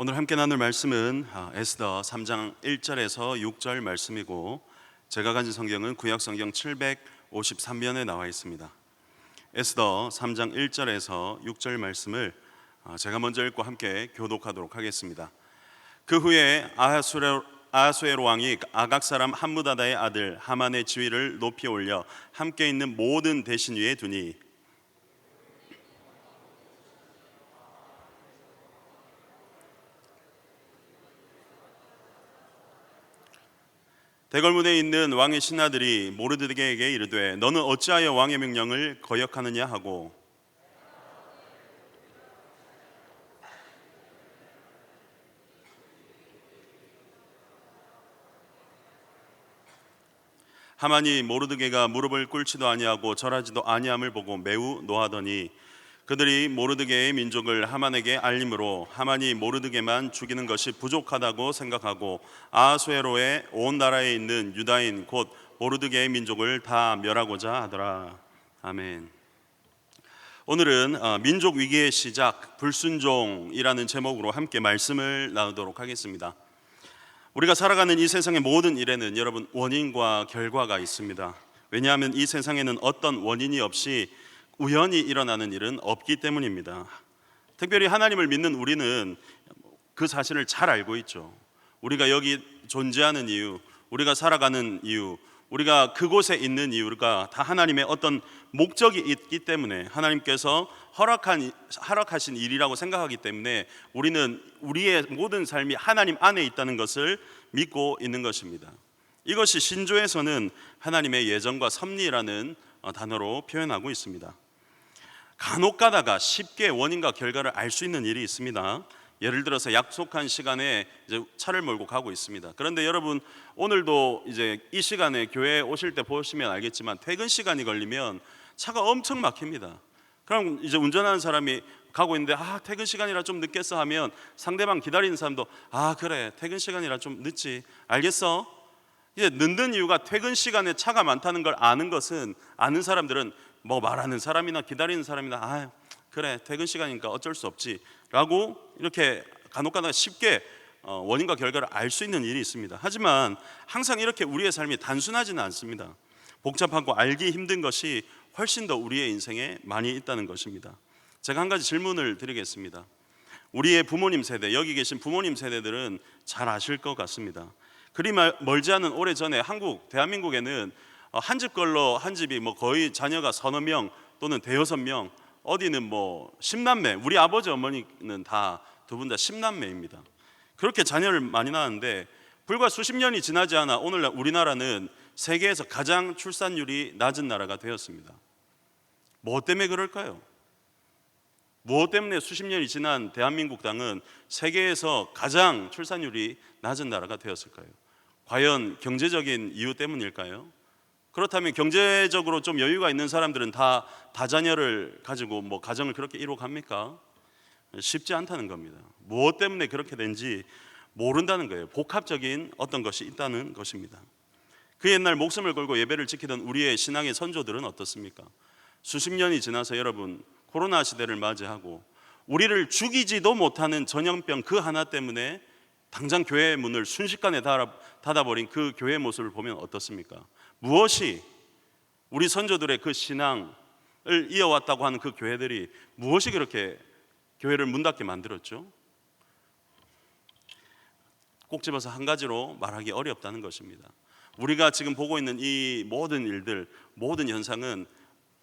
오늘 함께 나눌 말씀은 에스더 3장 1절에서 6절 말씀이고, 제가 가진 성경은 구약성경 753면에 나와 있습니다. 에스더 3장 1절에서 6절 말씀을 제가 먼저 읽고 함께 교독하도록 하겠습니다. 그 후에 아하수에로 왕이 아각 사람 함무다다의 아들 하만의 지위를 높이 올려 함께 있는 모든 대신 위에 두니, 대궐문에 있는 왕의 신하들이 모르드게에게 이르되 너는 어찌하여 왕의 명령을 거역하느냐 하고, 하만이 모르드게가 무릎을 꿇지도 아니하고 절하지도 아니함을 보고 매우 노하더니 그들이 모르드게의 민족을 하만에게 알림으로 하만이 모르드게만 죽이는 것이 부족하다고 생각하고 아하수에로의 온 나라에 있는 유다인 곧 모르드게의 민족을 다 멸하고자 하더라. 아멘. 오늘은 민족 위기의 시작, 불순종이라는 제목으로 함께 말씀을 나누도록 하겠습니다. 우리가 살아가는 이 세상의 모든 일에는 여러분 원인과 결과가 있습니다. 왜냐하면 이 세상에는 어떤 원인이 없이 우연히 일어나는 일은 없기 때문입니다. 특별히 하나님을 믿는 우리는 그 사실을 잘 알고 있죠. 우리가 여기 존재하는 이유, 우리가 살아가는 이유, 우리가 그곳에 있는 이유가 다 하나님의 어떤 목적이 있기 때문에, 하나님께서 허락하신 일이라고 생각하기 때문에 우리는 우리의 모든 삶이 하나님 안에 있다는 것을 믿고 있는 것입니다. 이것이 신조에서는 하나님의 예정과 섭리라는 단어로 표현하고 있습니다. 간혹 가다가 쉽게 원인과 결과를 알 수 있는 일이 있습니다. 예를 들어서 약속한 시간에 이제 차를 몰고 가고 있습니다. 그런데 여러분, 오늘도 이제 이 시간에 교회에 오실 때 보시면 알겠지만 퇴근 시간이 걸리면 차가 엄청 막힙니다. 그럼 이제 운전하는 사람이 가고 있는데 퇴근 시간이라 좀 늦겠어 하면 상대방 기다리는 사람도 그래 퇴근 시간이라 좀 늦지, 알겠어. 이제 늦는 이유가 퇴근 시간에 차가 많다는 걸 아는 사람들은 뭐 말하는 사람이나 기다리는 사람이나 그래 퇴근 시간이니까 어쩔 수 없지 라고 이렇게 간혹가다가 쉽게 원인과 결과를 알 수 있는 일이 있습니다. 하지만 항상 이렇게 우리의 삶이 단순하지는 않습니다. 복잡하고 알기 힘든 것이 훨씬 더 우리의 인생에 많이 있다는 것입니다. 제가 한 가지 질문을 드리겠습니다. 우리의 부모님 세대, 여기 계신 부모님 세대들은 잘 아실 것 같습니다. 그리 멀지 않은 오래전에 대한민국에는 한 집 걸로 한 집이 뭐 거의 자녀가 서너 명 또는 대여섯 명, 어디는 뭐 10남매, 우리 아버지 어머니는 다 두 분 다 10남매입니다. 그렇게 자녀를 많이 낳았는데 불과 수십 년이 지나지 않아 오늘날 우리나라는 세계에서 가장 출산율이 낮은 나라가 되었습니다. 뭐 때문에 그럴까요? 무엇 때문에 수십 년이 지난 대한민국 땅은 세계에서 가장 출산율이 낮은 나라가 되었을까요? 과연 경제적인 이유 때문일까요? 그렇다면 경제적으로 좀 여유가 있는 사람들은 다 다자녀를 가지고 뭐 가정을 그렇게 이루어갑니까? 쉽지 않다는 겁니다. 무엇 때문에 그렇게 된지 모른다는 거예요. 복합적인 어떤 것이 있다는 것입니다. 그 옛날 목숨을 걸고 예배를 지키던 우리의 신앙의 선조들은 어떻습니까? 수십 년이 지나서 여러분 코로나 시대를 맞이하고 우리를 죽이지도 못하는 전염병 그 하나 때문에 당장 교회의 문을 순식간에 닫아버린 그 교회의 모습을 보면 어떻습니까? 무엇이 우리 선조들의 그 신앙을 이어왔다고 하는 그 교회들이 무엇이 그렇게 교회를 문 닫게 만들었죠? 꼭 집어서 한 가지로 말하기 어렵다는 것입니다. 우리가 지금 보고 있는 이 모든 일들, 모든 현상은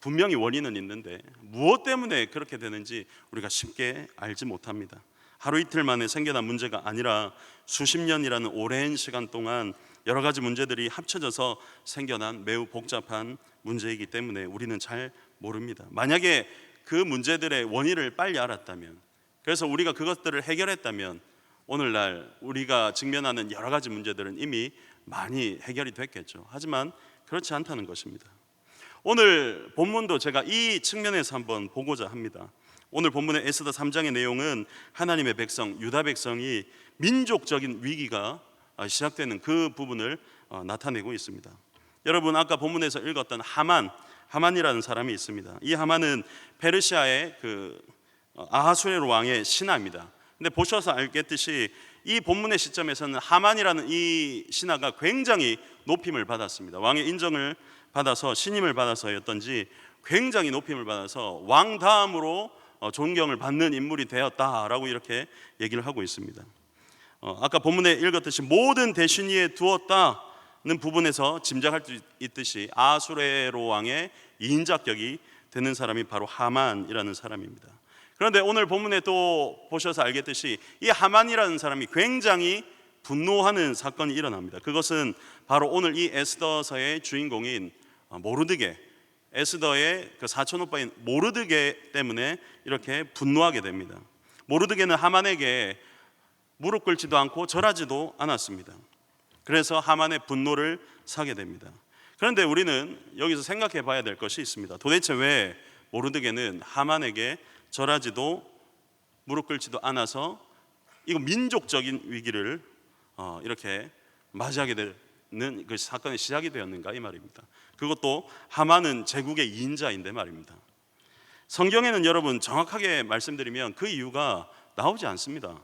분명히 원인은 있는데 무엇 때문에 그렇게 되는지 우리가 쉽게 알지 못합니다. 하루 이틀 만에 생겨난 문제가 아니라 수십 년이라는 오랜 시간 동안 여러 가지 문제들이 합쳐져서 생겨난 매우 복잡한 문제이기 때문에 우리는 잘 모릅니다. 만약에 그 문제들의 원인을 빨리 알았다면, 그래서 우리가 그것들을 해결했다면 오늘날 우리가 직면하는 여러 가지 문제들은 이미 많이 해결이 됐겠죠. 하지만 그렇지 않다는 것입니다. 오늘 본문도 제가 이 측면에서 한번 보고자 합니다. 오늘 본문의 에스더 3장의 내용은 하나님의 백성, 유다 백성이 민족적인 위기가 시작되는 그 부분을 나타내고 있습니다. 여러분 아까 본문에서 읽었던 하만이라는 사람이 있습니다. 이 하만은 페르시아의 아하수에로 왕의 신하입니다. 근데 보셔서 알겠듯이 이 본문의 시점에서는 하만이라는 이 신하가 굉장히 높임을 받았습니다. 왕의 인정을 받아서 신임을 받아서였던지 굉장히 높임을 받아서 왕 다음으로 존경을 받는 인물이 되었다라고 이렇게 얘기를 하고 있습니다. 아까 본문에 읽었듯이 모든 대신 위에 두었다는 부분에서 짐작할 수 있듯이 아수레로 왕의 2인자격이 되는 사람이 바로 하만이라는 사람입니다. 그런데 오늘 본문에 또 보셔서 알겠듯이 이 하만이라는 사람이 굉장히 분노하는 사건이 일어납니다. 그것은 바로 오늘 이 에스더서의 주인공인 모르드게, 에스더의 그 사촌 오빠인 모르드게 때문에 이렇게 분노하게 됩니다. 모르드게는 하만에게 무릎 꿇지도 않고 절하지도 않았습니다. 그래서 하만의 분노를 사게 됩니다. 그런데 우리는 여기서 생각해 봐야 될 것이 있습니다. 도대체 왜 모르드게는 하만에게 절하지도 무릎 꿇지도 않아서 이거 민족적인 위기를 이렇게 맞이하게 되는 그 사건의 시작이 되었는가 이 말입니다. 그것도 하만은 제국의 2인자인데 말입니다. 성경에는 여러분 정확하게 말씀드리면 그 이유가 나오지 않습니다.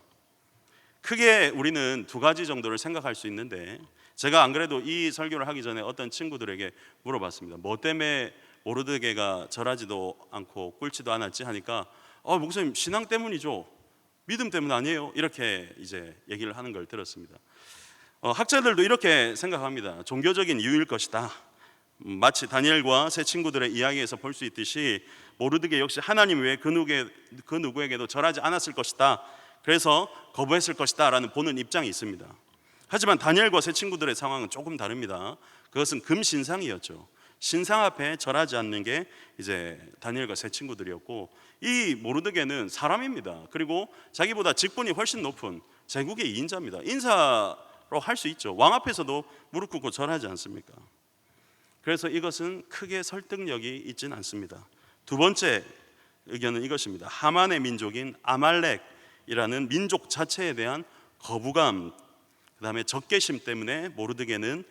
크게 우리는 두 가지 정도를 생각할 수 있는데, 제가 안 그래도 이 설교를 하기 전에 어떤 친구들에게 물어봤습니다. 뭐 때문에 모르드게가 절하지도 않고 꿇지도 않았지 하니까 목사님 신앙 때문이죠, 믿음 때문 아니에요, 이렇게 이제 얘기를 하는 걸 들었습니다. 학자들도 이렇게 생각합니다. 종교적인 이유일 것이다. 마치 다니엘과 세 친구들의 이야기에서 볼 수 있듯이 모르드게 역시 하나님 외에 그 누구에게도 절하지 않았을 것이다, 그래서 거부했을 것이다 라는 보는 입장이 있습니다. 하지만 다니엘과 세 친구들의 상황은 조금 다릅니다. 그것은 금신상이었죠. 신상 앞에 절하지 않는 게 이제 다니엘과 세 친구들이었고, 이 모르드게는 사람입니다. 그리고 자기보다 직분이 훨씬 높은 제국의 2인자입니다. 인사로 할 수 있죠. 왕 앞에서도 무릎 꿇고 절하지 않습니까? 그래서 이것은 크게 설득력이 있지는 않습니다. 두 번째 의견은 이것입니다. 하만의 민족인 아말렉이라는 민족 자체에 대한 거부감, 그 다음에 적개심 때문에 모르드게는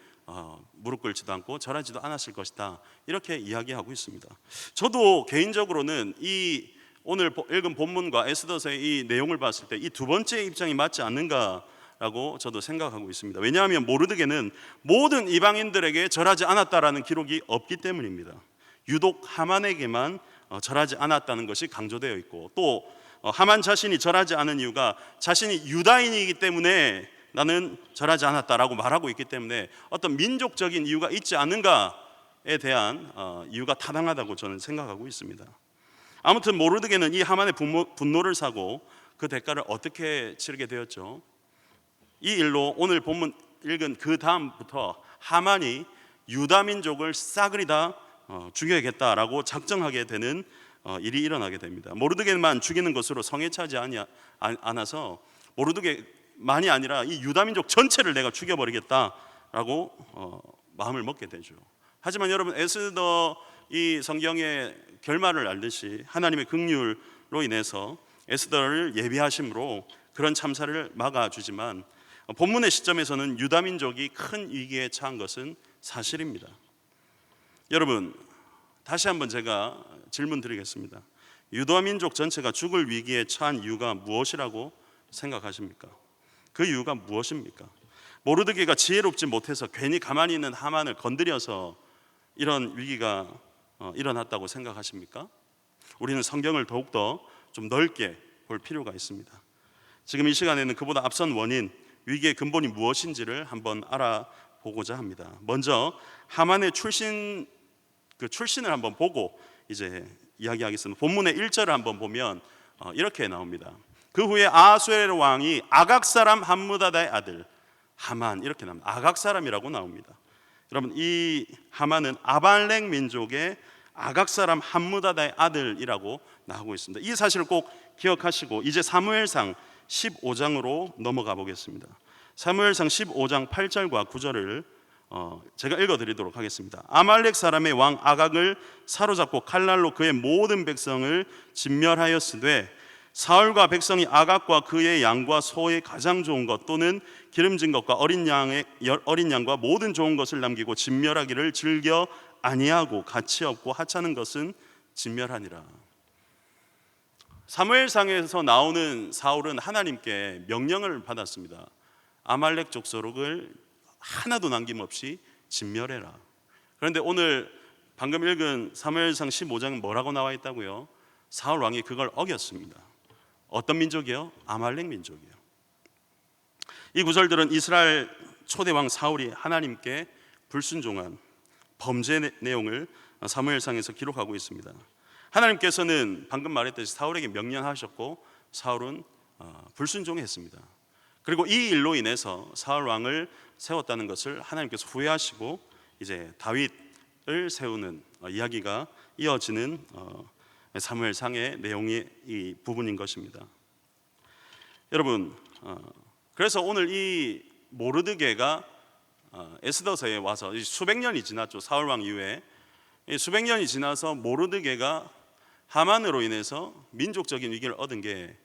무릎 꿇지도 않고 절하지도 않았을 것이다, 이렇게 이야기하고 있습니다. 저도 개인적으로는 이 오늘 읽은 본문과 에스더서의 이 내용을 봤을 때 이 두 번째 입장이 맞지 않는가라고 저도 생각하고 있습니다. 왜냐하면 모르드게는 모든 이방인들에게 절하지 않았다라는 기록이 없기 때문입니다. 유독 하만에게만 절하지 않았다는 것이 강조되어 있고, 또 하만 자신이 절하지 않은 이유가 자신이 유다인이기 때문에 나는 절하지 않았다라고 말하고 있기 때문에 어떤 민족적인 이유가 있지 않은가에 대한 이유가 타당하다고 저는 생각하고 있습니다. 아무튼 모르드게는 이 하만의 분노를 사고 그 대가를 어떻게 치르게 되었죠? 이 일로 오늘 본문 읽은 그 다음부터 하만이 유다 민족을 싸그리 다 죽여야겠다라고 작정하게 되는 일이 일어나게 됩니다. 모르드게만 죽이는 것으로 성회차지 않아서 모르드게만이 아니라 이 유다 민족 전체를 내가 죽여버리겠다라고 마음을 먹게 되죠. 하지만 여러분, 에스더 이 성경의 결말을 알듯이 하나님의 긍휼로 인해서 에스더를 예비하심으로 그런 참사를 막아주지만, 본문의 시점에서는 유다 민족이 큰 위기에 처한 것은 사실입니다. 여러분, 다시 한번 제가 질문 드리겠습니다. 유다 민족 전체가 죽을 위기에 처한 이유가 무엇이라고 생각하십니까? 그 이유가 무엇입니까? 모르드게가 지혜롭지 못해서 괜히 가만히 있는 하만을 건드려서 이런 위기가 일어났다고 생각하십니까? 우리는 성경을 더욱더 좀 넓게 볼 필요가 있습니다. 지금 이 시간에는 그보다 앞선 원인, 위기의 근본이 무엇인지를 한번 알아보고자 합니다. 먼저 하만의 출신을 한번 보고 이제 이야기하겠습니다. 본문의 1절을 한번 보면 이렇게 나옵니다. 그 후에 아수에르 왕이 아각 사람 함무다다의 아들 하만, 이렇게 나옵니다. 아각 사람이라고 나옵니다. 여러분, 이 하만은 아말렉 민족의 아각 사람 함무다다의 아들이라고 나오고 있습니다. 이 사실을 꼭 기억하시고 이제 사무엘상 15장으로 넘어가 보겠습니다. 사무엘상 15장 8절과 9절을 제가 읽어드리도록 하겠습니다. 아말렉 사람의 왕 아각을 사로잡고 칼날로 그의 모든 백성을 진멸하였으되, 사울과 백성이 아각과 그의 양과 소의 가장 좋은 것 또는 기름진 것과 어린 양과 모든 좋은 것을 남기고 진멸하기를 즐겨 아니하고 가치 없고 하찮은 것은 진멸하니라. 사무엘상에서 나오는 사울은 하나님께 명령을 받았습니다. 아말렉 족속을 하나도 남김없이 진멸해라. 그런데 오늘 방금 읽은 사무엘상 15장은 뭐라고 나와 있다고요? 사울 왕이 그걸 어겼습니다. 어떤 민족이요? 아말렉 민족이요. 이 구절들은 이스라엘 초대 왕 사울이 하나님께 불순종한 범죄 내용을 사무엘상에서 기록하고 있습니다. 하나님께서는 방금 말했듯이 사울에게 명령하셨고 사울은 불순종했습니다. 그리고 이 일로 인해서 사울 왕을 세웠다는 것을 하나님께서 후회하시고 이제 다윗을 세우는 이야기가 이어지는 사무엘상의 내용이 이 부분인 것입니다. 여러분, 그래서 오늘 이 모르드게가 에스더서에 와서 수백 년이 지났죠. 사울 왕 이후에 수백 년이 지나서 모르드게가 하만으로 인해서 민족적인 위기를 얻은 게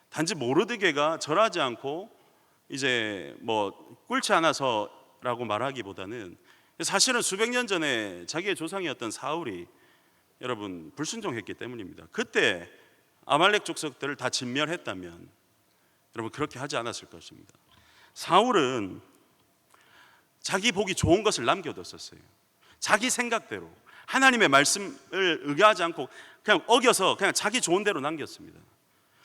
단지 모르드게가 절하지 않고 이제 뭐 꿇지 않아서라고 말하기보다는 사실은 수백 년 전에 자기의 조상이었던 사울이 여러분 불순종했기 때문입니다. 그때 아말렉 족속들을 다 진멸했다면 여러분 그렇게 하지 않았을 것입니다. 사울은 자기 보기 좋은 것을 남겨뒀었어요. 자기 생각대로 하나님의 말씀을 의뢰하지 않고 그냥 어겨서 그냥 자기 좋은 대로 남겼습니다.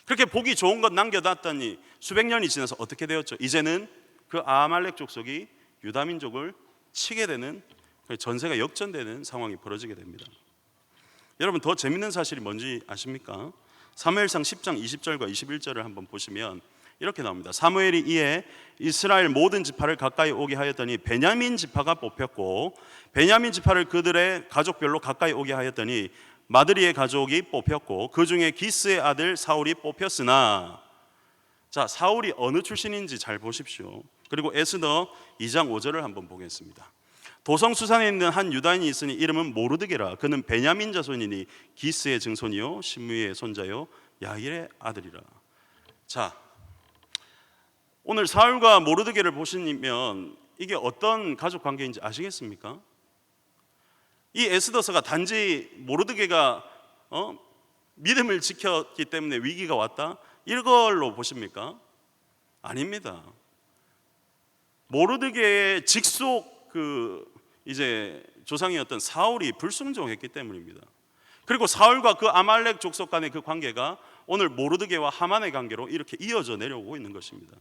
그렇게 보기 좋은 것 남겨놨더니 수백 년이 지나서 어떻게 되었죠? 이제는 그 아말렉 족속이 유다 민족을 치게 되는, 전세가 역전되는 상황이 벌어지게 됩니다. 여러분 더 재밌는 사실이 뭔지 아십니까? 사무엘상 10장 20절과 21절을 한번 보시면 이렇게 나옵니다. 사무엘이 이에 이스라엘 모든 지파를 가까이 오게 하였더니 베냐민 지파가 뽑혔고 베냐민 지파를 그들의 가족별로 가까이 오게 하였더니 마드리의 가족이 뽑혔고 그 중에 기스의 아들 사울이 뽑혔으나, 자, 사울이 어느 출신인지 잘 보십시오. 그리고 에스더 2장 5절을 한번 보겠습니다. 도성수산에 있는 한 유다인이 있으니 이름은 모르드게라. 그는 베냐민 자손이니 기스의 증손이요 신무의 손자요 야일의 아들이라. 자, 오늘 사울과 모르드게를 보시면 이게 어떤 가족 관계인지 아시겠습니까? 이 에스더서가 단지 모르드게가 믿음을 지켰기 때문에 위기가 왔다 이걸로 보십니까? 아닙니다. 모르드게의 직속 이제 조상이었던 사울이 불순종했기 때문입니다. 그리고 사울과 그 아말렉 족속 간의 그 관계가 오늘 모르드게와 하만의 관계로 이렇게 이어져 내려오고 있는 것입니다.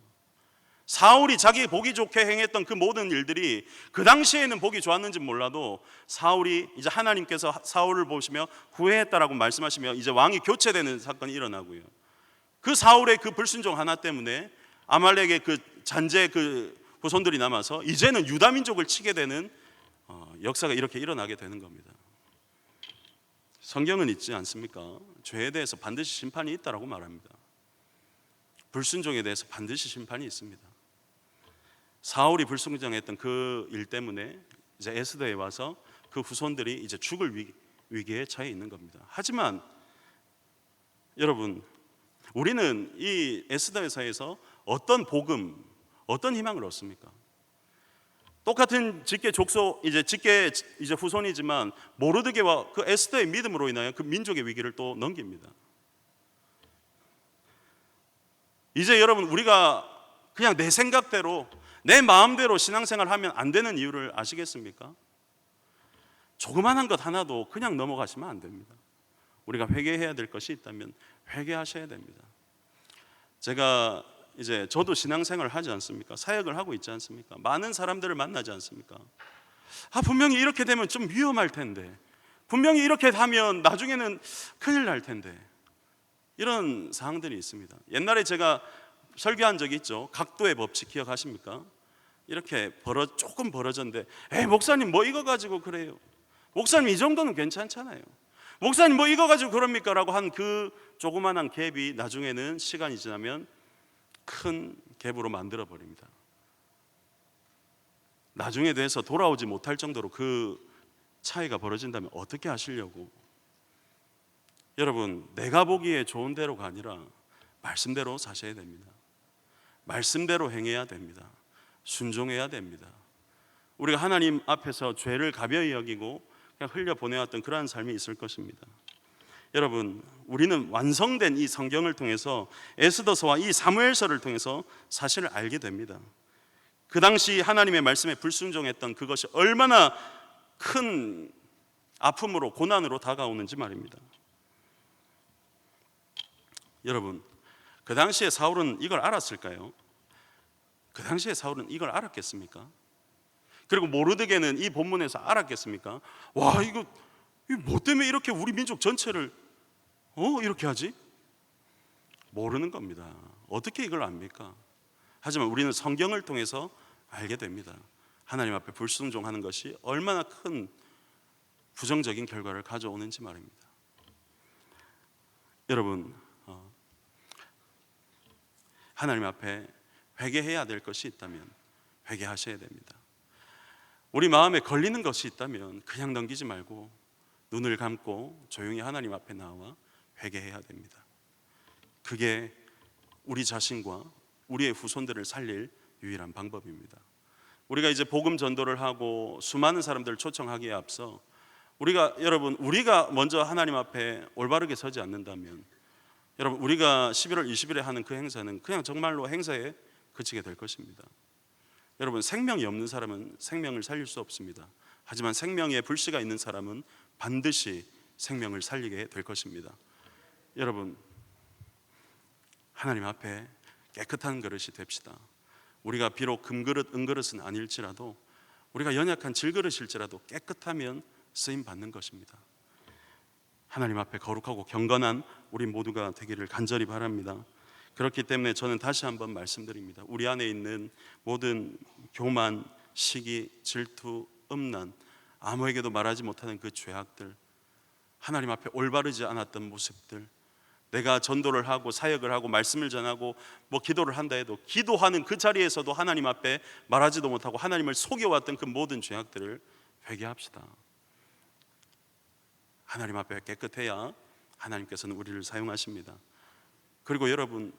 사울이 자기 보기 좋게 행했던 그 모든 일들이 그 당시에는 보기 좋았는지 몰라도 사울이 이제 하나님께서 사울을 보시며 후회했다라고 말씀하시며 이제 왕이 교체되는 사건이 일어나고요. 그 사울의 그 불순종 하나 때문에 아말렉의 그 잔재 그 후손들이 남아서 이제는 유다 민족을 치게 되는 역사가 이렇게 일어나게 되는 겁니다. 성경은 있지 않습니까? 죄에 대해서 반드시 심판이 있다라고 말합니다. 불순종에 대해서 반드시 심판이 있습니다. 사울이 불순종했던 그 일 때문에 이제 에스더에 와서 그 후손들이 이제 죽을 위기에 처해 있는 겁니다. 하지만 여러분, 우리는 이 에스더에서 어떤 복음, 어떤 희망을 얻습니까? 똑같은 직계 족속, 직계 후손이지만 모르드게와 그 에스더의 믿음으로 인하여 그 민족의 위기를 또 넘깁니다. 이제 여러분 우리가 그냥 내 생각대로 내 마음대로 신앙생활 하면 안 되는 이유를 아시겠습니까? 조그만한 것 하나도 그냥 넘어가시면 안 됩니다. 우리가 회개해야 될 것이 있다면 회개하셔야 됩니다. 제가 저도 신앙생활을 하지 않습니까? 사역을 하고 있지 않습니까? 많은 사람들을 만나지 않습니까? 분명히 이렇게 되면 좀 위험할 텐데, 분명히 이렇게 하면 나중에는 큰일 날 텐데, 이런 사항들이 있습니다. 옛날에 제가 설교한 적이 있죠. 각도의 법칙 기억하십니까? 이렇게 조금 벌어졌는데, 목사님 뭐 이거 가지고 그래요? 목사님 이 정도는 괜찮잖아요. 목사님 뭐 이거 가지고 그럽니까? 라고 한 그 조그만한 갭이 나중에는 시간이 지나면 큰 갭으로 만들어 버립니다. 나중에 돼서 돌아오지 못할 정도로 그 차이가 벌어진다면 어떻게 하시려고? 여러분, 내가 보기에 좋은 대로가 아니라 말씀대로 사셔야 됩니다. 말씀대로 행해야 됩니다. 순종해야 됩니다. 우리가 하나님 앞에서 죄를 가벼이 여기고 그냥 흘려보내왔던 그러한 삶이 있을 것입니다. 여러분, 우리는 완성된 이 성경을 통해서 에스더서와 이 사무엘서를 통해서 사실을 알게 됩니다. 그 당시 하나님의 말씀에 불순종했던 그것이 얼마나 큰 아픔으로 고난으로 다가오는지 말입니다. 여러분, 그 당시에 사울은 이걸 알았을까요? 그 당시에 사울은 이걸 알았겠습니까? 그리고 모르드게는 이 본문에서 알았겠습니까? 와, 이거 뭐 때문에 이렇게 우리 민족 전체를 이렇게 하지? 모르는 겁니다. 어떻게 이걸 압니까? 하지만 우리는 성경을 통해서 알게 됩니다. 하나님 앞에 불순종하는 것이 얼마나 큰 부정적인 결과를 가져오는지 말입니다. 여러분, 하나님 앞에 회개해야 될 것이 있다면 회개하셔야 됩니다. 우리 마음에 걸리는 것이 있다면 그냥 넘기지 말고 눈을 감고 조용히 하나님 앞에 나와 회개해야 됩니다. 그게 우리 자신과 우리의 후손들을 살릴 유일한 방법입니다. 우리가 이제 복음 전도를 하고 수많은 사람들을 초청하기에 앞서 우리가 먼저 하나님 앞에 올바르게 서지 않는다면, 여러분, 우리가 11월 20일에 하는 그 행사는 그냥 정말로 행사에 그치게 될 것입니다. 여러분, 생명이 없는 사람은 생명을 살릴 수 없습니다. 하지만 생명에 불씨가 있는 사람은 반드시 생명을 살리게 될 것입니다. 여러분, 하나님 앞에 깨끗한 그릇이 됩시다. 우리가 비록 금그릇 은그릇은 아닐지라도, 우리가 연약한 질그릇일지라도 깨끗하면 쓰임 받는 것입니다. 하나님 앞에 거룩하고 경건한 우리 모두가 되기를 간절히 바랍니다. 그렇기 때문에 저는 다시 한번 말씀드립니다. 우리 안에 있는 모든 교만, 시기, 질투, 음란, 아무에게도 말하지 못하는 그 죄악들, 하나님 앞에 올바르지 않았던 모습들, 내가 전도를 하고 사역을 하고 말씀을 전하고 기도를 한다 해도 기도하는 그 자리에서도 하나님 앞에 말하지도 못하고 하나님을 속여왔던 그 모든 죄악들을 회개합시다. 하나님 앞에 깨끗해야 하나님께서는 우리를 사용하십니다. 그리고 여러분,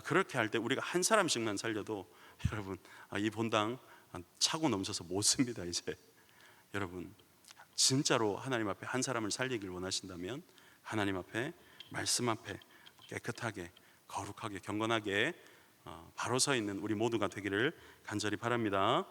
그렇게 할 때 우리가 한 사람씩만 살려도 여러분, 이 본당 차고 넘쳐서 못 씁니다. 이제 여러분, 진짜로 하나님 앞에 한 사람을 살리길 원하신다면 하나님 앞에, 말씀 앞에 깨끗하게, 거룩하게, 경건하게 바로 서 있는 우리 모두가 되기를 간절히 바랍니다.